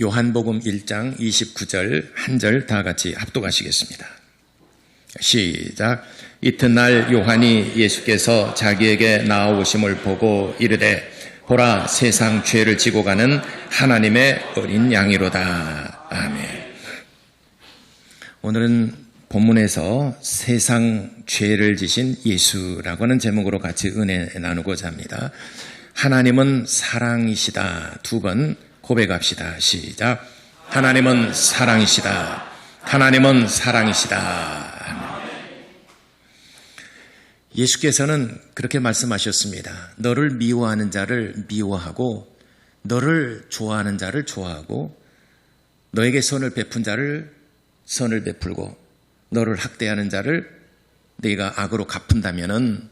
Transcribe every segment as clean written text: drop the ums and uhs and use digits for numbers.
요한복음 1장 29절 한 절 다 같이 합독하시겠습니다. 시작. 이튿날 요한이 예수께서 자기에게 나아오심을 보고 이르되 보라, 세상 죄를 지고 가는 하나님의 어린 양이로다. 아멘. 오늘은 본문에서 세상 죄를 지신 예수라고 하는 제목으로 같이 은혜 나누고자 합니다. 하나님은 사랑이시다. 두 번 고백합시다. 시작. 하나님은 사랑이시다. 하나님은 사랑이시다. 예수께서는 그렇게 말씀하셨습니다. 너를 미워하는 자를 미워하고 너를 좋아하는 자를 좋아하고 너에게 선을 베푼 자를 선을 베풀고 너를 학대하는 자를 네가 악으로 갚은다면은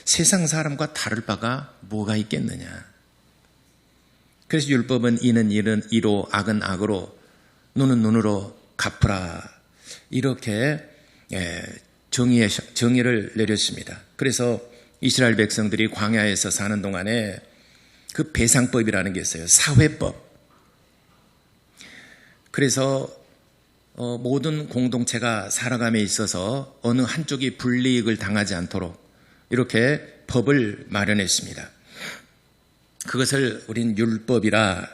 세상 사람과 다를 바가 뭐가 있겠느냐. 그래서 율법은 이는 이로 악은 악으로 눈은 눈으로 갚으라. 이렇게 정의를 내렸습니다. 그래서 이스라엘 백성들이 광야에서 사는 동안에 그 배상법이라는 게 있어요. 사회법. 그래서 모든 공동체가 살아감에 있어서 어느 한쪽이 불이익을 당하지 않도록 이렇게 법을 마련했습니다. 그것을 우린 율법이라,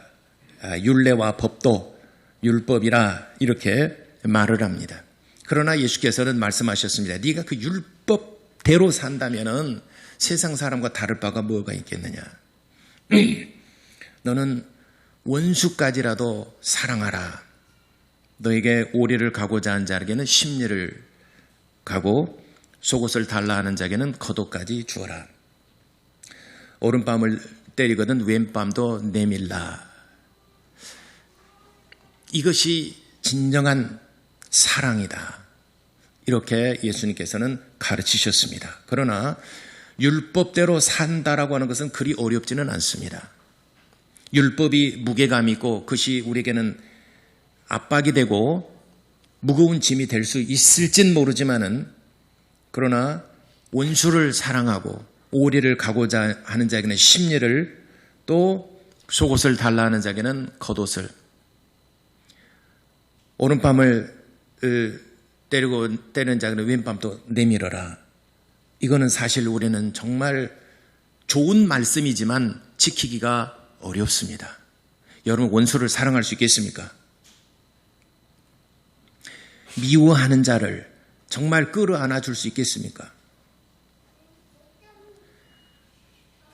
율례와 법도 율법이라 이렇게 말을 합니다. 그러나 예수께서는 말씀하셨습니다. 네가 그 율법대로 산다면은 세상 사람과 다를 바가 뭐가 있겠느냐. 너는 원수까지라도 사랑하라. 너에게 오리를 가고자 하는 자에게는 심리를 가고 속옷을 달라 하는 자에게는 겉옷까지 주어라. 오른밤을 때리거든 왼밤도 내밀라. 이것이 진정한 사랑이다. 이렇게 예수님께서는 가르치셨습니다. 그러나 율법대로 산다라고 하는 것은 그리 어렵지는 않습니다. 율법이 무게감이 있고 그것이 우리에게는 압박이 되고 무거운 짐이 될 수 있을진 모르지만은 그러나 원수를 사랑하고 오리를 가고자 하는 자에게는 심리를 또 속옷을 달라 하는 자에게는 겉옷을 오른밤을 때리는 자에게는 왼밤도 내밀어라. 이거는 사실 우리는 정말 좋은 말씀이지만 지키기가 어렵습니다. 여러분 원수를 사랑할 수 있겠습니까? 미워하는 자를 정말 끌어안아 줄 수 있겠습니까?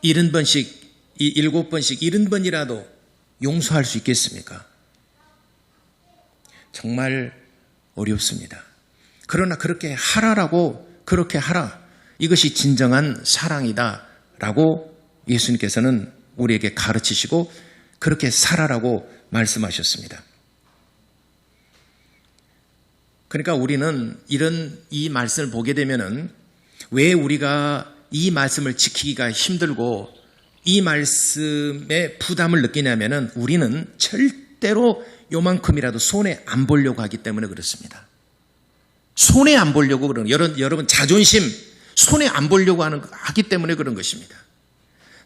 70번씩, 7번씩 70번이라도 용서할 수 있겠습니까? 정말 어렵습니다. 그러나 그렇게 하라라고 그렇게 하라. 이것이 진정한 사랑이다 라고 예수님께서는 우리에게 가르치시고 그렇게 살아라고 말씀하셨습니다. 그러니까 우리는 이 말씀을 보게 되면은 왜 우리가 이 말씀을 지키기가 힘들고 이 말씀에 부담을 느끼냐면은 우리는 절대로 요만큼이라도 손해 안 보려고 하기 때문에 그렇습니다. 손해 안 보려고 그러는 여러분 자존심 손해 안 보려고 하기 때문에 그런 것입니다.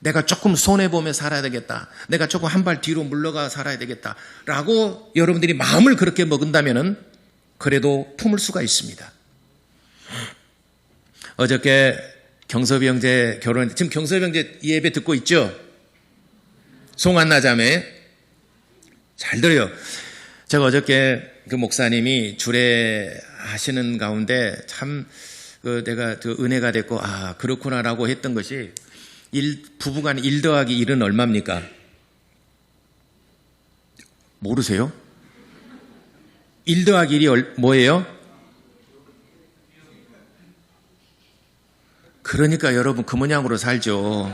내가 조금 손해보며 살아야 되겠다. 내가 조금 한 발 뒤로 물러가 살아야 되겠다라고 여러분들이 마음을 그렇게 먹은다면은 그래도 품을 수가 있습니다. 어저께 경섭이 형제 결혼했는데 지금 경섭이 형제 예배 듣고 있죠? 송한나 자매 잘 들어요. 제가 어저께 그 목사님이 주례하시는 가운데 참 내가 은혜가 됐고 그렇구나라고 했던 것이 부부간 1 더하기 1은 얼마입니까? 모르세요? 1 더하기 1이 뭐예요? 그러니까 여러분 그 모양으로 살죠.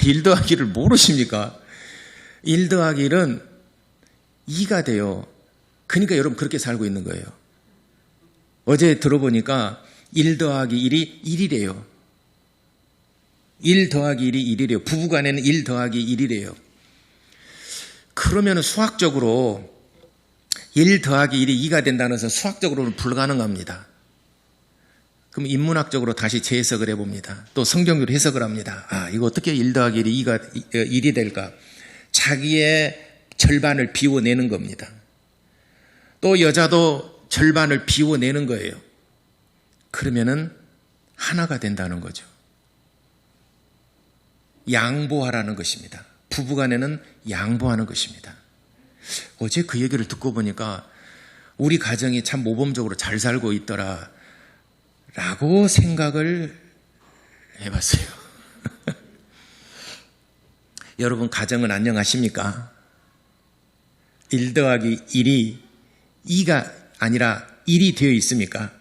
1 더하기 1을 모르십니까? 1 더하기 1은 2가 돼요. 그러니까 여러분 그렇게 살고 있는 거예요. 어제 들어보니까 1 더하기 1이 1이래요. 1 더하기 1이 1이래요. 부부간에는 1 더하기 1이래요. 그러면 수학적으로 1 더하기 1이 2가 된다는 것은 수학적으로는 불가능합니다. 그럼 인문학적으로 다시 재해석을 해봅니다. 또 성경적으로 해석을 합니다. 이거 어떻게 1 더하기 1이 2가 1이 될까? 자기의 절반을 비워내는 겁니다. 또 여자도 절반을 비워내는 거예요. 그러면은 하나가 된다는 거죠. 양보하라는 것입니다. 부부간에는 양보하는 것입니다. 어제 그 얘기를 듣고 보니까 우리 가정이 참 모범적으로 잘 살고 있더라 라고 생각을 해봤어요. 여러분 가정은 안녕하십니까? 1 더하기 1이 2가 아니라 1이 되어 있습니까?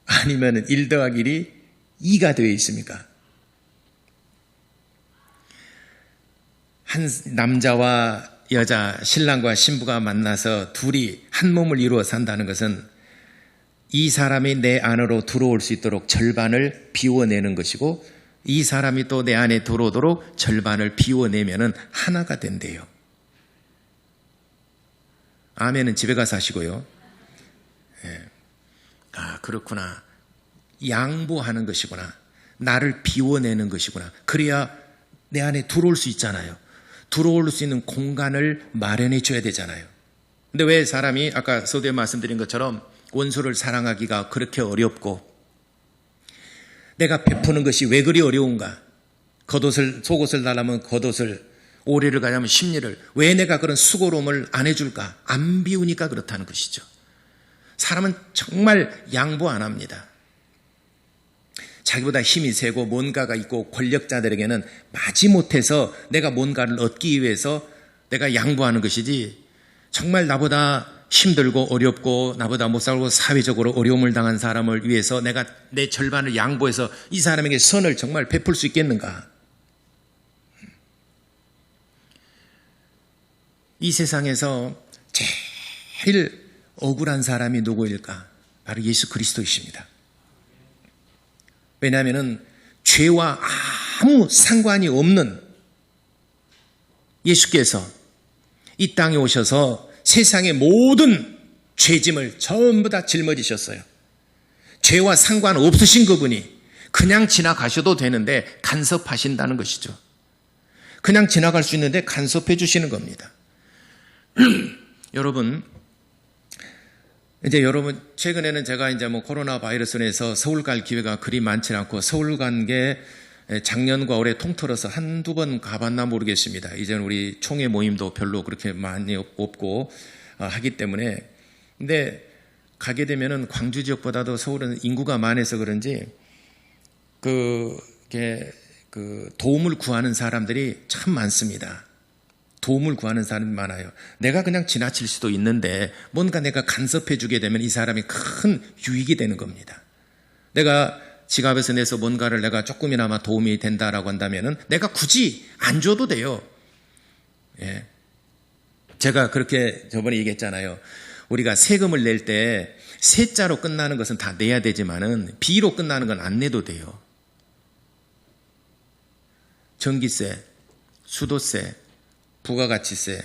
아니면 1 더하기 1이 2가 되어 있습니까? 한 남자와 여자, 신랑과 신부가 만나서 둘이 한 몸을 이루어 산다는 것은 이 사람이 내 안으로 들어올 수 있도록 절반을 비워내는 것이고 이 사람이 또 내 안에 들어오도록 절반을 비워내면 하나가 된대요. 아멘은 집에 가서 하시고요. 예. 아, 그렇구나. 양보하는 것이구나. 나를 비워내는 것이구나. 그래야 내 안에 들어올 수 있잖아요. 들어올 수 있는 공간을 마련해 줘야 되잖아요. 근데 왜 사람이 아까 서두에 말씀드린 것처럼 원수를 사랑하기가 그렇게 어렵고 내가 베푸는 것이 왜 그리 어려운가? 속옷을 달라면 겉옷을, 오리를 가려면 심리를, 왜 내가 그런 수고로움을 안 해줄까? 안 비우니까 그렇다는 것이죠. 사람은 정말 양보 안 합니다. 자기보다 힘이 세고 뭔가가 있고 권력자들에게는 마지못해서 내가 뭔가를 얻기 위해서 내가 양보하는 것이지, 정말 나보다 힘들고 어렵고 나보다 못 살고 사회적으로 어려움을 당한 사람을 위해서 내가 내 절반을 양보해서 이 사람에게 선을 정말 베풀 수 있겠는가? 이 세상에서 제일 억울한 사람이 누구일까? 바로 예수 그리스도이십니다. 왜냐하면 죄와 아무 상관이 없는 예수께서 이 땅에 오셔서 세상의 모든 죄짐을 전부 다 짊어지셨어요. 죄와 상관없으신 그분이 그냥 지나가셔도 되는데 간섭하신다는 것이죠. 그냥 지나갈 수 있는데 간섭해 주시는 겁니다. 여러분, 여러분 최근에는 제가 코로나 바이러스로 해서 서울 갈 기회가 그리 많지 않고 서울 간 게 작년과 올해 통틀어서 한두 번 가봤나 모르겠습니다. 이제는 우리 총회 모임도 별로 그렇게 많이 없고 하기 때문에. 근데 가게 되면은 광주 지역보다도 서울은 인구가 많아서 그런지 도움을 구하는 사람들이 참 많습니다. 도움을 구하는 사람이 많아요. 내가 그냥 지나칠 수도 있는데 뭔가 내가 간섭해 주게 되면 이 사람이 큰 유익이 되는 겁니다. 내가 지갑에서 내서 뭔가를 내가 조금이나마 도움이 된다라고 한다면은 내가 굳이 안 줘도 돼요. 예. 제가 그렇게 저번에 얘기했잖아요. 우리가 세금을 낼 때 세자로 끝나는 것은 다 내야 되지만은 비로 끝나는 건 안 내도 돼요. 전기세, 수도세, 부가가치세,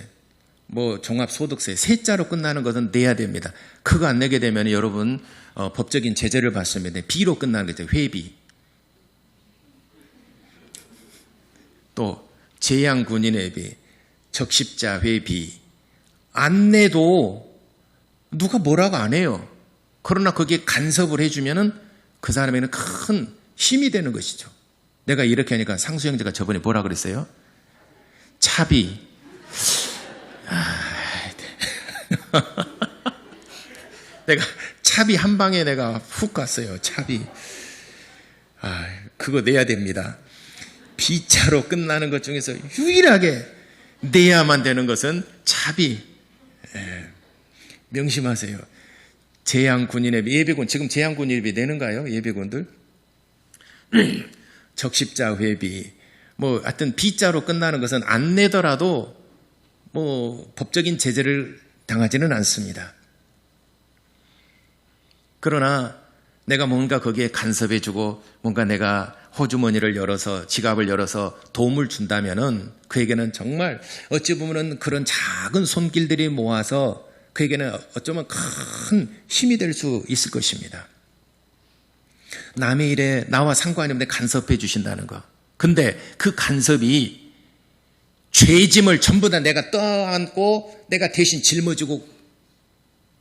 종합소득세, 세자로 끝나는 것은 내야 됩니다. 그거 안 내게 되면 여러분 법적인 제재를 받습니다. 비로 끝나는 거죠. 회비. 또 재양군인회비, 적십자 회비 안 내도 누가 뭐라고 안 해요. 그러나 거기에 간섭을 해주면은 그 사람에게는 큰 힘이 되는 것이죠. 내가 이렇게 하니까 상수 형제가 저번에 뭐라 그랬어요? 차비. 내가 차비 한 방에 내가 훅 갔어요. 차비. 그거 내야 됩니다. 비자로 끝나는 것 중에서 유일하게 내야만 되는 것은 차비. 명심하세요. 재양군인회비, 예비군, 지금 재양군인회비 내는가요? 예비군들? 적십자 회비. 하여튼 비자로 끝나는 것은 안 내더라도 법적인 제재를 당하지는 않습니다. 그러나 내가 뭔가 거기에 간섭해주고 뭔가 내가 호주머니를 열어서 지갑을 열어서 도움을 준다면은 그에게는 정말 어찌 보면은 그런 작은 손길들이 모아서 그에게는 어쩌면 큰 힘이 될 수 있을 것입니다. 남의 일에 나와 상관이 없는데 간섭해 주신다는 거. 근데 그 간섭이 죄짐을 전부 다 내가 떠안고 내가 대신 짊어지고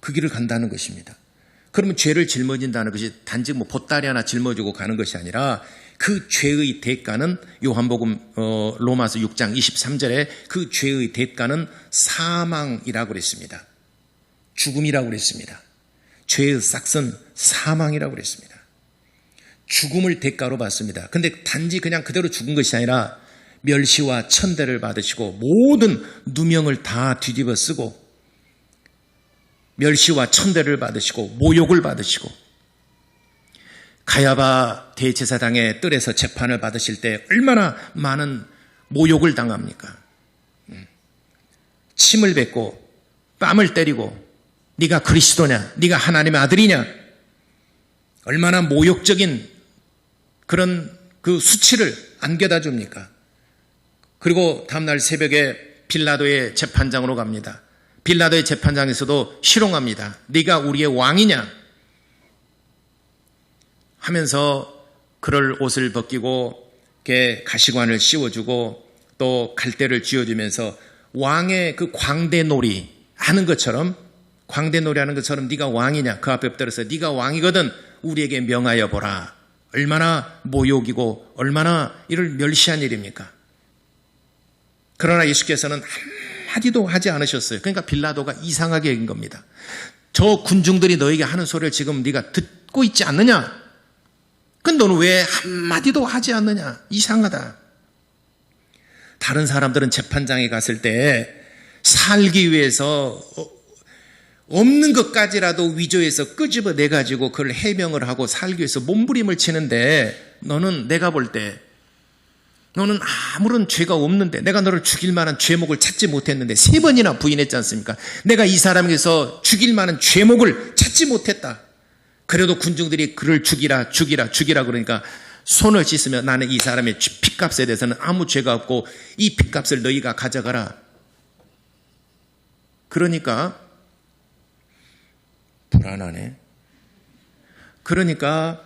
그 길을 간다는 것입니다. 그러면 죄를 짊어진다는 것이 단지 뭐 보따리 하나 짊어지고 가는 것이 아니라 그 죄의 대가는 요한복음 로마서 6장 23절에 그 죄의 대가는 사망이라고 그랬습니다. 죽음이라고 그랬습니다. 죄의 싹은 사망이라고 그랬습니다. 죽음을 대가로 받습니다. 근데 단지 그냥 그대로 죽은 것이 아니라 멸시와 천대를 받으시고 모든 누명을 다 뒤집어 쓰고 멸시와 천대를 받으시고 모욕을 받으시고 가야바 대제사장의 뜰에서 재판을 받으실 때 얼마나 많은 모욕을 당합니까? 침을 뱉고 뺨을 때리고 네가 그리스도냐? 네가 하나님의 아들이냐? 얼마나 모욕적인 그런 그 수치를 안겨다 줍니까? 그리고 다음날 새벽에 빌라도의 재판장으로 갑니다. 빌라도의 재판장에서도 실롱합니다. 네가 우리의 왕이냐? 하면서 그럴 옷을 벗기고 가시관을 씌워주고 또 갈대를 쥐어주면서 왕의 그 광대놀이 하는 것처럼 광대놀이 하는 것처럼 네가 왕이냐? 그 앞에 엎드려서 네가 왕이거든 우리에게 명하여 보라. 얼마나 모욕이고 얼마나 이를 멸시한 일입니까? 그러나 예수께서는 한마디도 하지 않으셨어요. 그러니까 빌라도가 이상하게 여긴 겁니다. 저 군중들이 너에게 하는 소리를 지금 네가 듣고 있지 않느냐? 그럼 너는 왜 한마디도 하지 않느냐? 이상하다. 다른 사람들은 재판장에 갔을 때 살기 위해서 없는 것까지라도 위조해서 끄집어내가지고 그걸 해명을 하고 살기 위해서 몸부림을 치는데 너는 내가 볼 때 너는 아무런 죄가 없는데 내가 너를 죽일 만한 죄목을 찾지 못했는데 3번이나 부인했지 않습니까? 내가 이 사람에게서 죽일 만한 죄목을 찾지 못했다. 그래도 군중들이 그를 죽이라 그러니까 손을 씻으며 나는 이 사람의 핏값에 대해서는 아무 죄가 없고 이 핏값을 너희가 가져가라. 그러니까 불안하네. 그러니까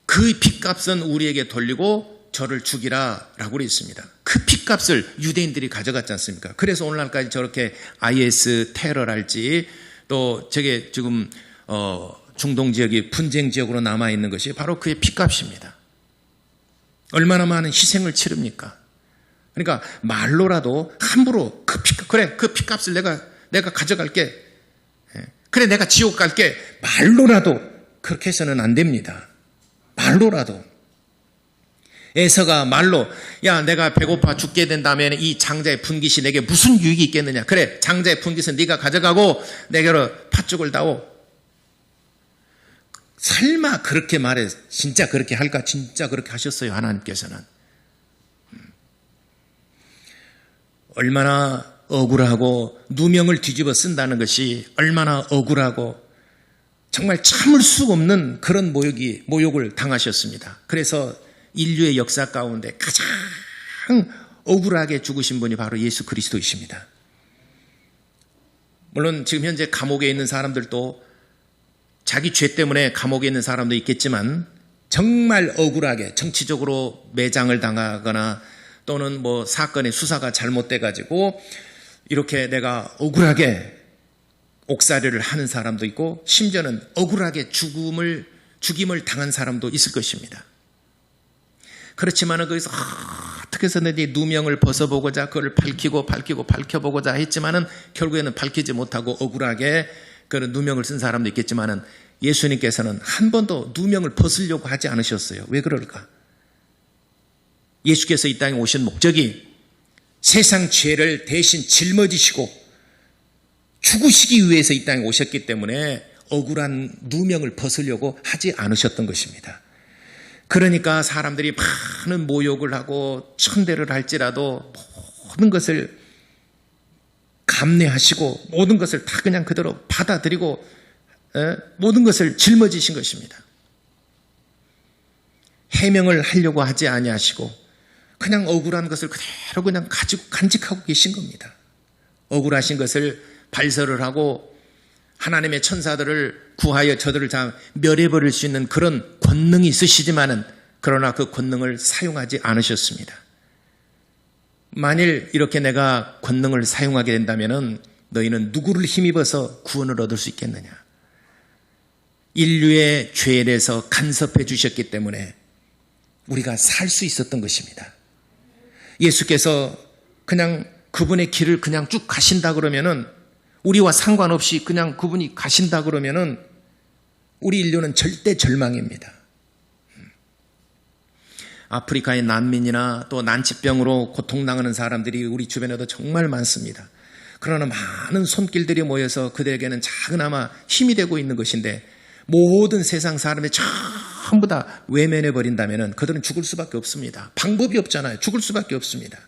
그 핏값은 우리에게 돌리고 저를 죽이라 라고 그랬습니다. 그 핏값을 유대인들이 가져갔지 않습니까? 그래서 오늘날까지 저렇게 IS 테러랄지 또 저게 지금 중동 지역이 분쟁 지역으로 남아있는 것이 바로 그의 핏값입니다. 얼마나 많은 희생을 치릅니까? 그러니까 말로라도 함부로 그 핏값을 내가 가져갈게. 그래 내가 지옥 갈게. 말로라도 그렇게 해서는 안 됩니다. 말로라도. 에서가 말로 야 내가 배고파 죽게 된다면 이 장자의 분깃이 내게 무슨 유익이 있겠느냐. 그래 장자의 분깃은 네가 가져가고 내게로 팥죽을 다오. 설마 그렇게 말해 진짜 그렇게 할까? 진짜 그렇게 하셨어요. 하나님께서는. 얼마나 억울하고 누명을 뒤집어 쓴다는 것이 얼마나 억울하고 정말 참을 수 없는 그런 모욕을 당하셨습니다. 그래서 인류의 역사 가운데 가장 억울하게 죽으신 분이 바로 예수 그리스도이십니다. 물론 지금 현재 감옥에 있는 사람들도 자기 죄 때문에 감옥에 있는 사람도 있겠지만 정말 억울하게 정치적으로 매장을 당하거나 또는 뭐 사건의 수사가 잘못돼 가지고 이렇게 내가 억울하게 옥살이를 하는 사람도 있고 심지어는 억울하게 죽임을 당한 사람도 있을 것입니다. 그렇지만은 거기서 어떻게 해서든지 누명을 벗어보고자 그걸 밝혀보고자 했지만은 결국에는 밝히지 못하고 억울하게 그런 누명을 쓴 사람도 있겠지만은 예수님께서는 한 번도 누명을 벗으려고 하지 않으셨어요. 왜 그럴까? 예수께서 이 땅에 오신 목적이 세상 죄를 대신 짊어지시고 죽으시기 위해서 이 땅에 오셨기 때문에 억울한 누명을 벗으려고 하지 않으셨던 것입니다. 그러니까 사람들이 많은 모욕을 하고 천대를 할지라도 모든 것을 감내하시고 모든 것을 다 그냥 그대로 받아들이고 모든 것을 짊어지신 것입니다. 해명을 하려고 하지 아니하시고 그냥 억울한 것을 그대로 그냥 가지고 간직하고 계신 겁니다. 억울하신 것을 발설을 하고 하나님의 천사들을 구하여 저들을 다 멸해버릴 수 있는 그런 권능이 있으시지만은 그러나 그 권능을 사용하지 않으셨습니다. 만일 이렇게 내가 권능을 사용하게 된다면 너희는 누구를 힘입어서 구원을 얻을 수 있겠느냐? 인류의 죄에 대해서 간섭해 주셨기 때문에 우리가 살 수 있었던 것입니다. 예수께서 그냥 그분의 길을 그냥 쭉 가신다 그러면은, 우리와 상관없이 그냥 그분이 가신다 그러면은 우리 인류는 절대 절망입니다. 아프리카의 난민이나 또 난치병으로 고통당하는 사람들이 우리 주변에도 정말 많습니다. 그러나 많은 손길들이 모여서 그들에게는 작은아마 힘이 되고 있는 것인데, 모든 세상 사람이 전부 다 외면해 버린다면 그들은 죽을 수밖에 없습니다. 방법이 없잖아요. 죽을 수밖에 없습니다.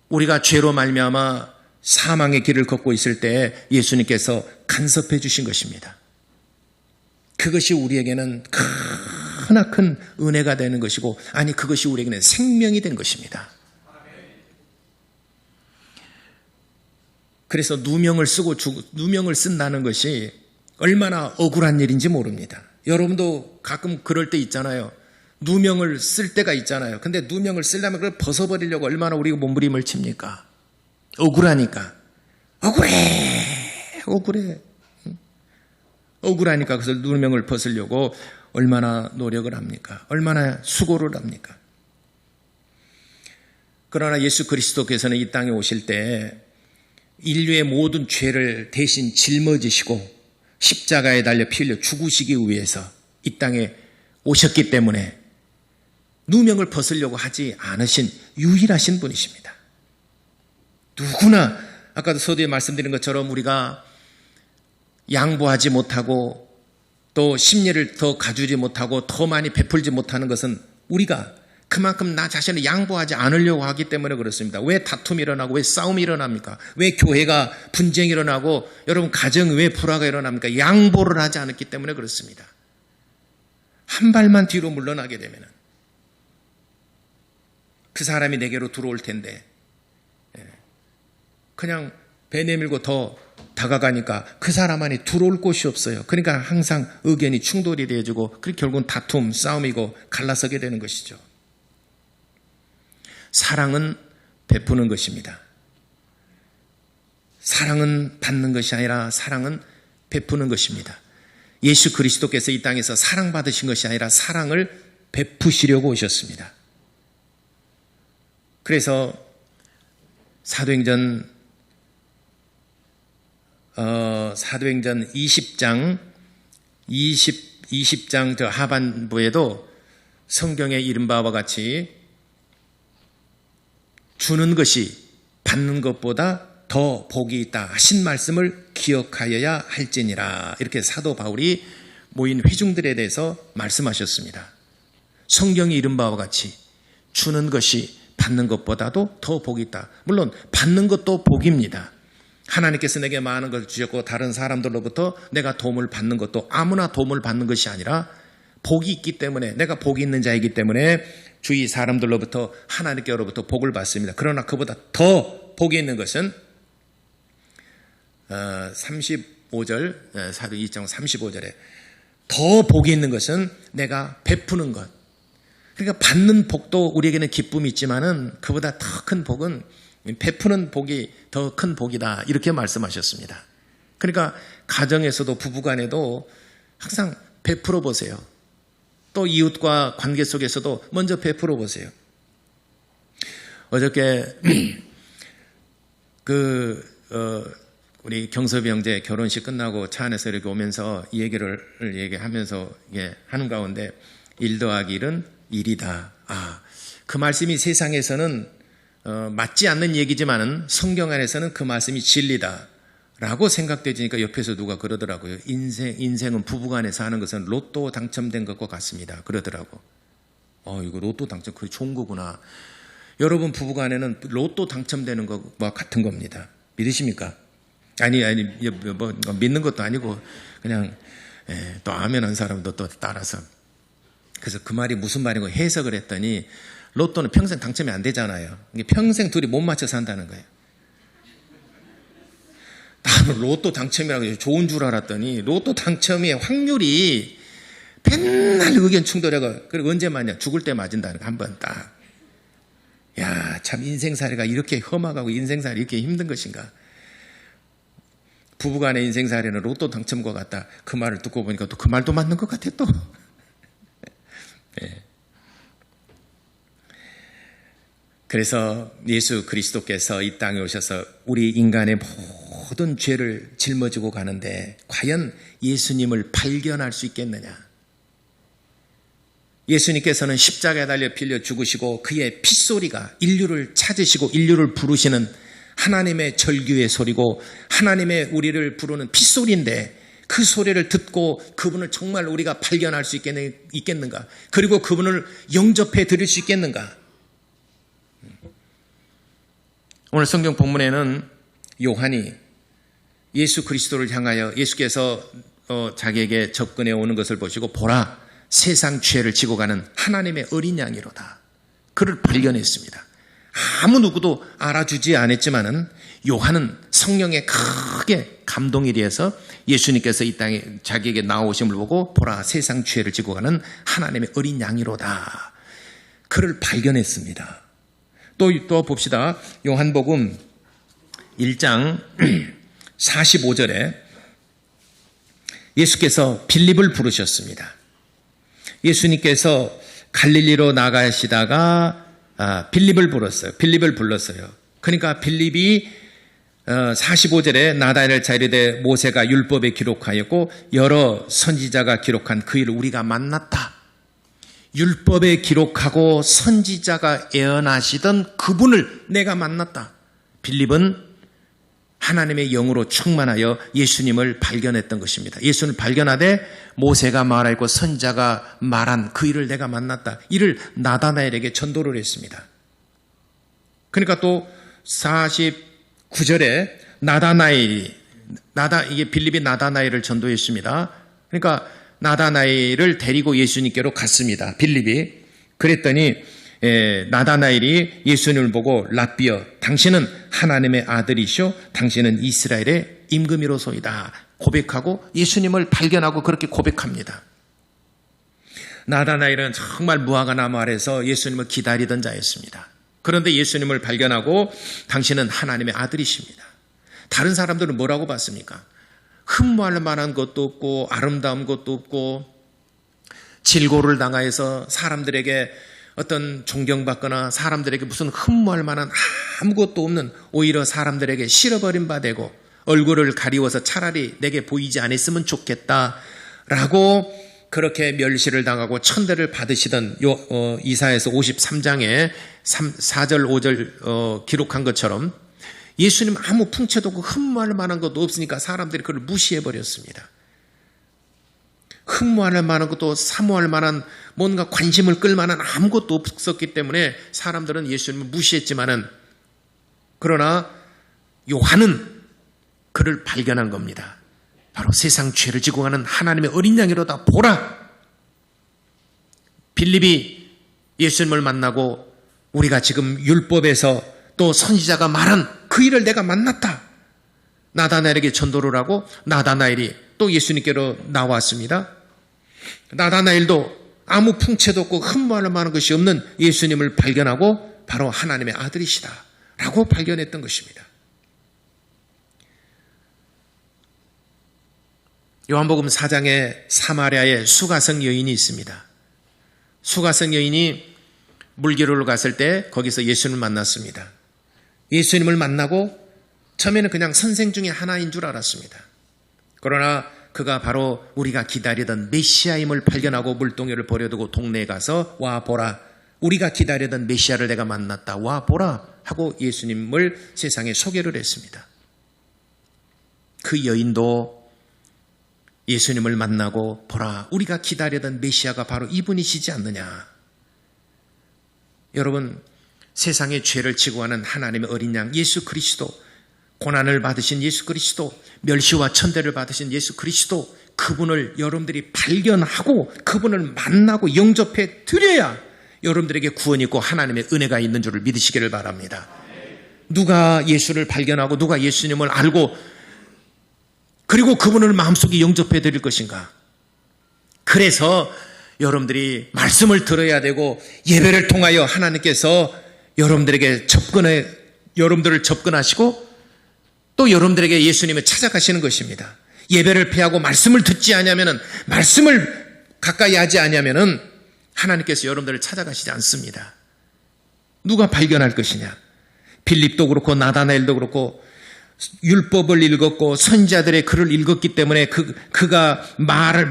우리가 죄로 말미암아 사망의 길을 걷고 있을 때 예수님께서 간섭해 주신 것입니다. 그것이 우리에게는 크나큰 은혜가 되는 것이고, 아니 그것이 우리에게는 생명이 된 것입니다. 그래서 누명을 쓴다는 것이 얼마나 억울한 일인지 모릅니다. 여러분도 가끔 그럴 때 있잖아요. 누명을 쓸 때가 있잖아요. 근데 누명을 쓰려면 그걸 벗어버리려고 얼마나 우리가 몸부림을 칩니까? 억울하니까. 억울해. 억울하니까 그래서 누명을 벗으려고 얼마나 노력을 합니까? 얼마나 수고를 합니까? 그러나 예수 그리스도께서는 이 땅에 오실 때 인류의 모든 죄를 대신 짊어지시고 십자가에 달려 피 흘려 죽으시기 위해서 이 땅에 오셨기 때문에 누명을 벗으려고 하지 않으신 유일하신 분이십니다. 누구나 아까도 서두에 말씀드린 것처럼 우리가 양보하지 못하고 또 심리를 더 가주지 못하고 더 많이 베풀지 못하는 것은 우리가 그만큼 나 자신을 양보하지 않으려고 하기 때문에 그렇습니다. 왜 다툼이 일어나고 왜 싸움이 일어납니까? 왜 교회가 분쟁이 일어나고 여러분 가정이 왜 불화가 일어납니까? 양보를 하지 않았기 때문에 그렇습니다. 한 발만 뒤로 물러나게 되면 그 사람이 내게로 들어올 텐데 그냥 배 내밀고 더 다가가니까 그 사람 안에 들어올 곳이 없어요. 그러니까 항상 의견이 충돌이 되어지고 결국은 다툼, 싸움이고 갈라서게 되는 것이죠. 사랑은 베푸는 것입니다. 사랑은 받는 것이 아니라 사랑은 베푸는 것입니다. 예수 그리스도께서 이 땅에서 사랑받으신 것이 아니라 사랑을 베푸시려고 오셨습니다. 그래서 사도행전 20장 저 하반부에도 성경에 이른 바와 같이 주는 것이 받는 것보다 더 복이 있다 하신 말씀을 기억하여야 할지니라, 이렇게 사도 바울이 모인 회중들에 대해서 말씀하셨습니다. 성경이 이른 바와 같이 주는 것이 받는 것보다도 더 복이 있다. 물론 받는 것도 복입니다. 하나님께서 내게 많은 것을 주셨고 다른 사람들로부터 내가 도움을 받는 것도 아무나 도움을 받는 것이 아니라 복이 있기 때문에, 내가 복이 있는 자이기 때문에 주위 사람들로부터 하나님께로부터 복을 받습니다. 그러나 그보다 더 복이 있는 것은 35절 사도 2장 35절에 더 복이 있는 것은 내가 베푸는 것. 그러니까 받는 복도 우리에게는 기쁨이 있지만은 그보다 더 큰 복은 베푸는 복이 더 큰 복이다, 이렇게 말씀하셨습니다. 그러니까 가정에서도 부부간에도 항상 베풀어 보세요. 또 이웃과 관계 속에서도 먼저 베풀어 보세요. 어저께 우리 경섭이 형제 결혼식 끝나고 차 안에서 이렇게 오면서 이 얘기를 얘기하면서 하는 가운데 1 더하기 1은 1이다. 그 말씀이 세상에서는 맞지 않는 얘기지만은 성경 안에서는 그 말씀이 진리다 라고 생각되지니까 옆에서 누가 그러더라고요. 인생은 부부간에 사는 것은 로또 당첨된 것과 같습니다. 그러더라고. 이거 로또 당첨, 그게 좋은 거구나. 여러분 부부간에는 로또 당첨되는 것과 같은 겁니다. 믿으십니까? 아니, 뭐 믿는 것도 아니고 그냥 또 아멘 한 사람도 또 따라서. 그래서 그 말이 무슨 말인가 해석을 했더니 로또는 평생 당첨이 안 되잖아요. 평생 둘이 못 맞춰 산다는 거예요. 나는 로또 당첨이라고 좋은 줄 알았더니 로또 당첨의 확률이 맨날 의견 충돌해가. 그리고 언제 맞냐? 죽을 때 맞은다는 거 한 번 딱. 야, 참 인생살이가 이렇게 험하고 인생살이 이렇게 힘든 것인가. 부부간의 인생살이는 로또 당첨과 같다. 그 말을 듣고 보니까 또 그 말도 맞는 것 같아 또. 네. 그래서 예수 그리스도께서 이 땅에 오셔서 우리 인간의 모든 죄를 짊어지고 가는데 과연 예수님을 발견할 수 있겠느냐. 예수님께서는 십자가에 달려 빌려 죽으시고 그의 핏소리가 인류를 찾으시고 인류를 부르시는 하나님의 절규의 소리고 하나님의 우리를 부르는 핏소리인데 그 소리를 듣고 그분을 정말 우리가 발견할 수 있겠는가. 그리고 그분을 영접해 드릴 수 있겠는가. 오늘 성경 본문에는 요한이 예수 그리스도를 향하여 예수께서 자기에게 접근해 오는 것을 보시고 보라 세상 죄를 지고 가는 하나님의 어린 양이로다. 그를 발견했습니다. 아무 누구도 알아주지 않았지만은 요한은 성령에 크게 감동이 되어서 예수님께서 이 땅에 자기에게 나오심을 보고 보라 세상 죄를 지고 가는 하나님의 어린 양이로다. 그를 발견했습니다. 또 봅시다. 요한복음 1장 45절에 예수께서 빌립을 부르셨습니다. 예수님께서 갈릴리로 나가시다가 빌립을 불렀어요. 그러니까 빌립이 45절에 나다나엘 자리되 모세가 율법에 기록하였고 여러 선지자가 기록한 그 일을 우리가 만났다. 율법에 기록하고 선지자가 예언하시던 그분을 내가 만났다. 빌립은 하나님의 영으로 충만하여 예수님을 발견했던 것입니다. 예수를 발견하되 모세가 말하고 선지자가 말한 그 일을 내가 만났다. 이를 나다나엘에게 전도를 했습니다. 그러니까 또 49절에 이게 빌립이 나다나엘을 전도했습니다. 그러니까 나다나엘을 데리고 예수님께로 갔습니다. 빌립이. 그랬더니 나다나엘이 예수님을 보고 랍비여 당신은 하나님의 아들이시오 당신은 이스라엘의 임금이로소이다 고백하고 예수님을 발견하고 그렇게 고백합니다. 나다나엘은 정말 무화과 나무 아래서 예수님을 기다리던 자였습니다. 그런데 예수님을 발견하고 당신은 하나님의 아들이십니다. 다른 사람들은 뭐라고 봤습니까? 흠모할 만한 것도 없고 아름다운 것도 없고 질고를 당하여서 사람들에게 어떤 존경받거나 사람들에게 무슨 흠모할 만한 아무것도 없는 오히려 사람들에게 실어버린 바 되고 얼굴을 가리워서 차라리 내게 보이지 않았으면 좋겠다라고 그렇게 멸시를 당하고 천대를 받으시던 이사야서 53장에 4절 5절 기록한 것처럼 예수님 아무 풍채도 없고 흠모할 만한 것도 없으니까 사람들이 그를 무시해버렸습니다. 흠모할 만한 것도 사모할 만한 뭔가 관심을 끌 만한 아무것도 없었기 때문에 사람들은 예수님을 무시했지만은 그러나 요한은 그를 발견한 겁니다. 바로 세상 죄를 지고 가는 하나님의 어린 양이로다. 보라! 빌립이 예수님을 만나고 우리가 지금 율법에서 또 선지자가 말한 그 일을 내가 만났다. 나다나엘에게 전도를 하고 나다나엘이 또 예수님께로 나왔습니다. 나다나엘도 아무 풍채도 없고 흠모할 만한 것이 없는 예수님을 발견하고 바로 하나님의 아들이시다 라고 발견했던 것입니다. 요한복음 4장에 사마리아에 수가성 여인이 있습니다. 수가성 여인이 물기로를 갔을 때 거기서 예수님을 만났습니다. 예수님을 만나고 처음에는 그냥 선생 중에 하나인 줄 알았습니다. 그러나 그가 바로 우리가 기다리던 메시아임을 발견하고 물동이를 버려두고 동네에 가서 와 보라 우리가 기다리던 메시아를 내가 만났다 와 보라 하고 예수님을 세상에 소개를 했습니다. 그 여인도 예수님을 만나고 보라 우리가 기다리던 메시아가 바로 이분이시지 않느냐. 여러분 세상의 죄를 지고 가는 하나님의 어린 양 예수 그리스도 고난을 받으신 예수 그리스도 멸시와 천대를 받으신 예수 그리스도 그분을 여러분들이 발견하고 그분을 만나고 영접해 드려야 여러분들에게 구원이 있고 하나님의 은혜가 있는 줄을 믿으시기를 바랍니다. 누가 예수를 발견하고 누가 예수님을 알고 그리고 그분을 마음속에 영접해 드릴 것인가. 그래서 여러분들이 말씀을 들어야 되고 예배를 통하여 하나님께서 여러분들에게 여러분들을 접근하시고 또 여러분들에게 예수님을 찾아가시는 것입니다. 예배를 피하고 말씀을 듣지 않으면은, 말씀을 가까이 하지 않으면은 하나님께서 여러분들을 찾아가시지 않습니다. 누가 발견할 것이냐? 빌립도 그렇고 나다나엘도 그렇고 율법을 읽었고 선지자들의 글을 읽었기 때문에 그가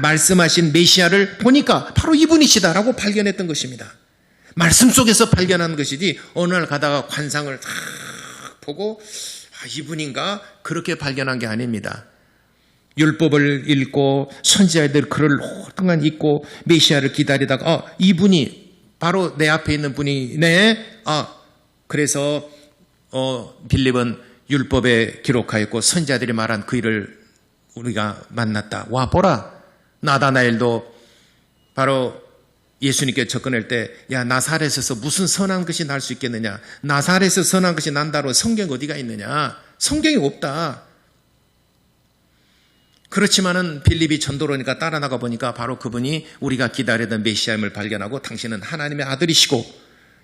말씀하신 메시아를 보니까 바로 이분이시다라고 발견했던 것입니다. 말씀 속에서 발견한 것이지 어느 날 가다가 관상을 다 보고 이분인가 그렇게 발견한 게 아닙니다. 율법을 읽고 선지자들 글을 오랫동안 읽고 메시아를 기다리다가 이분이 바로 내 앞에 있는 분이네. 그래서 빌립은 율법에 기록하였고 선지자들이 말한 그 일을 우리가 만났다. 와 보라. 나다나엘도 바로 예수님께 접근할 때 야 나사렛에서 무슨 선한 것이 날 수 있겠느냐. 나사렛에서 선한 것이 난다로 성경 어디가 있느냐. 성경이 없다. 그렇지만은 빌립이 전도로니까 따라 나가 보니까 바로 그분이 우리가 기다리던 메시아임을 발견하고 당신은 하나님의 아들이시고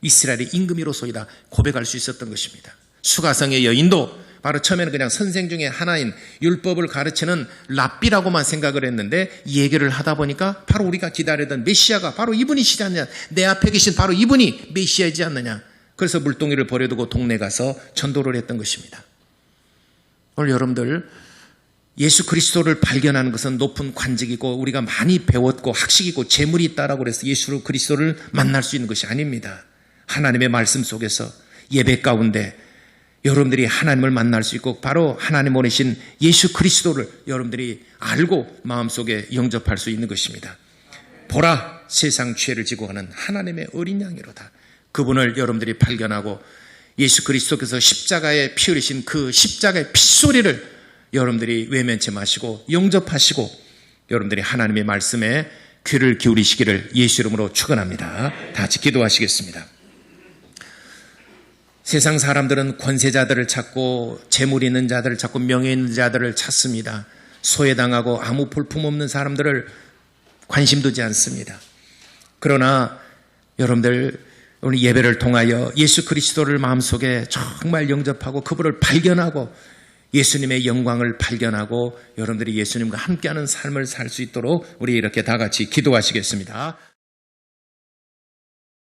이스라엘의 임금이로소이다 고백할 수 있었던 것입니다. 수가성의 여인도 바로 처음에는 그냥 선생 중에 하나인 율법을 가르치는 랍비라고만 생각을 했는데 얘기를 하다 보니까 바로 우리가 기다리던 메시아가 바로 이분이시지 않느냐. 내 앞에 계신 바로 이분이 메시아이지 않느냐. 그래서 물동이를 버려두고 동네 가서 전도를 했던 것입니다. 오늘 여러분들 예수 그리스도를 발견하는 것은 높은 관직이고 우리가 많이 배웠고 학식이고 재물이 있다라고 해서 예수 그리스도를 만날 수 있는 것이 아닙니다. 하나님의 말씀 속에서 예배 가운데 여러분들이 하나님을 만날 수 있고 바로 하나님 보내신 예수 그리스도를 여러분들이 알고 마음속에 영접할 수 있는 것입니다. 보라 세상 죄를 지고 가는 하나님의 어린 양이로다. 그분을 여러분들이 발견하고 예수 그리스도께서 십자가에 피 흘리신 그 십자가의 핏소리를 여러분들이 외면치 마시고 영접하시고 여러분들이 하나님의 말씀에 귀를 기울이시기를 예수 이름으로 축원합니다. 다 같이 기도하시겠습니다. 세상 사람들은 권세자들을 찾고 재물 있는 자들을 찾고 명예 있는 자들을 찾습니다. 소외당하고 아무 볼품없는 사람들을 관심 두지 않습니다. 그러나 여러분들 오늘 예배를 통하여 예수 그리스도를 마음속에 정말 영접하고 그분을 발견하고 예수님의 영광을 발견하고 여러분들이 예수님과 함께하는 삶을 살 수 있도록 우리 이렇게 다 같이 기도하시겠습니다.